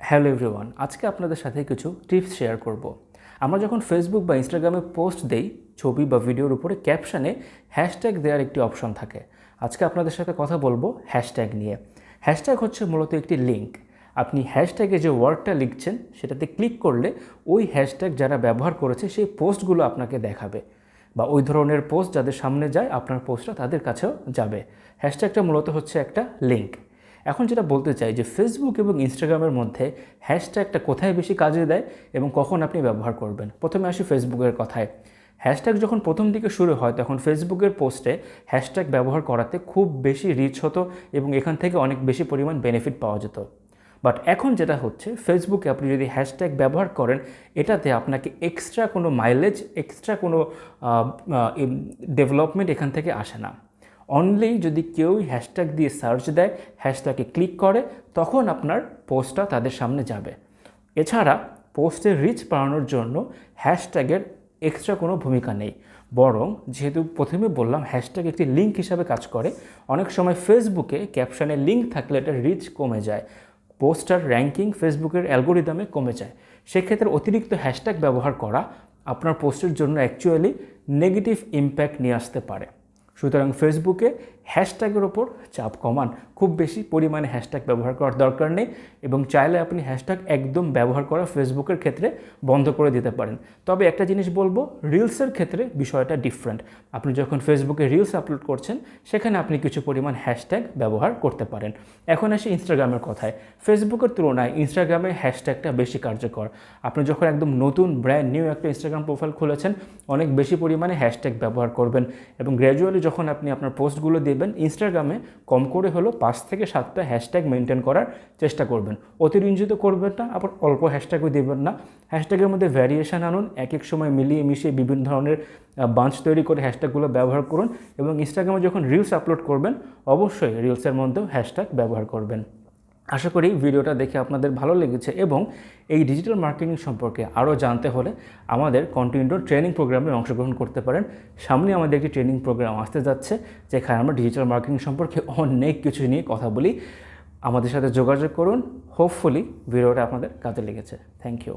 Hello everyone, আজকে আপনাদের সাথে কিছু টিপস শেয়ার করব। আমরা যখন ফেসবুক বা ইনস্টাগ্রামে পোস্ট দেই, ছবি বা ভিডিওর উপরে ক্যাপশনে হ্যাশট্যাগ দেওয়ার একটি অপশন থাকে। আজকে আপনাদের সাথে কথা বলবো হ্যাশট্যাগ নিয়ে। হ্যাশট্যাগ হচ্ছে মূলত একটি লিঙ্ক। আপনি হ্যাশট্যাগে যে ওয়ার্ডটা লিখছেন সেটাতে ক্লিক করলে ওই হ্যাশট্যাগ যারা ব্যবহার করেছে সেই পোস্টগুলো আপনাকে দেখাবে, বা ওই ধরনের পোস্ট যাদের সামনে যায় আপনার পোস্টটা তাদের কাছেও যাবে। হ্যাশট্যাগটা মূলত হচ্ছে একটা লিঙ্ক। এখন যেটা বলতে চাই যে ফেসবুক এবং ইনস্টাগ্রামের মধ্যে হ্যাশট্যাগটা কোথায় বেশি কাজে দেয় এবং কখন আপনি ব্যবহার করবেন। প্রথমে আসি ফেসবুকের কথায়। হ্যাশট্যাগ যখন প্রথম দিকে শুরু হয় তখন ফেসবুকের পোস্টে হ্যাশট্যাগ ব্যবহার করাতে খুব বেশি রিচ হতো এবং এখান থেকে অনেক বেশি পরিমাণ বেনিফিট পাওয়া যেত। বাট এখন যেটা হচ্ছে, ফেসবুকে আপনি যদি হ্যাশট্যাগ ব্যবহার করেন, এটাতে আপনাকে এক্সট্রা কোনো মাইলেজ, এক্সট্রা কোনো ডেভেলপমেন্ট এখান থেকে আসে না। অনলি যদি কেউ হ্যাশট্যাগ দিয়ে সার্চ দেয়, হ্যাশট্যাগে ক্লিক করে, তখন আপনার পোস্টটা তাদের সামনে যাবে। এছাড়া পোস্টের রিচ বাড়ানোর জন্য হ্যাশট্যাগের এক্সট্রা কোনো ভূমিকা নেই। বরং যেহেতু প্রথমে বললাম হ্যাশট্যাগ একটি লিঙ্ক হিসাবে কাজ করে, অনেক সময় ফেসবুকে ক্যাপশনে লিঙ্ক থাকলে এটা রিচ কমে যায়, পোস্টার র্যাঙ্কিং ফেসবুকের অ্যালগোরিদমে কমে যায়। সেক্ষেত্রে অতিরিক্ত হ্যাশট্যাগ ব্যবহার করা আপনার পোস্টের জন্য অ্যাকচুয়ালি নেগেটিভ ইম্প্যাক্ট নিয়ে আসতে পারে। সুতরাং ফেসবুকে হ্যাশট্যাগের ওপর চাপ কমান, খুব বেশি পরিমাণে হ্যাশট্যাগ ব্যবহার করার দরকার নেই, এবং চাইলে আপনি হ্যাশট্যাগ একদম ব্যবহার করা ফেসবুকের ক্ষেত্রে বন্ধ করে দিতে পারেন। তবে একটা জিনিস বলবো, রিলসের ক্ষেত্রে বিষয়টা ডিফারেন্ট। আপনি যখন ফেসবুকে রিলস আপলোড করছেন সেখানে আপনি কিছু পরিমাণ হ্যাশট্যাগ ব্যবহার করতে পারেন। এখন আসি ইনস্টাগ্রামের কথায়। ফেসবুকের তুলনায় ইনস্টাগ্রামে হ্যাশট্যাগটা বেশি কার্যকর। আপনি যখন একদম নতুন ব্র্যান্ড নিউ একটা ইনস্টাগ্রাম প্রোফাইল খুলেছেন, অনেক বেশি পরিমাণে হ্যাশট্যাগ ব্যবহার করবেন, এবং গ্র্যাজুয়ালি যখন আপনি আপনার পোস্টগুলো দেবেন, ইনস্টাগ্রামে কম করে হলো 5 থেকে 7টা হ্যাশট্যাগ মেনটেন করার চেষ্টা করবেন। অতিরঞ্জিত করবেন না, আবার অল্প হ্যাশট্যাগও দেবেন না। হ্যাশট্যাগের মধ্যে ভ্যারিয়েশন আনুন, এক এক সময় মিলিয়ে মিশিয়ে বিভিন্ন ধরনের বাঞ্চ তৈরি করে হ্যাশট্যাগুলো ব্যবহার করুন, এবং ইনস্টাগ্রামে যখন রিলস আপলোড করবেন অবশ্যই রিলসের মধ্যেও হ্যাশট্যাগ ব্যবহার করবেন। আশা করি ভিডিওটা দেখে আপনাদের ভালো লেগেছে, এবং এই ডিজিটাল মার্কেটিং সম্পর্কে আরও জানতে হলে আমাদের কন্টিনিউ ট্রেনিং প্রোগ্রামে অংশগ্রহণ করতে পারেন। সামনে আমাদের একটি ট্রেনিং প্রোগ্রাম আসতে যাচ্ছে, যেখানে আমরা ডিজিটাল মার্কেটিং সম্পর্কে অনেক কিছু নিয়ে কথা বলি। আমাদের সাথে যোগাযোগ করুন। হোপফুলি ভিডিওটা আপনাদের কাজে লেগেছে। Thank you.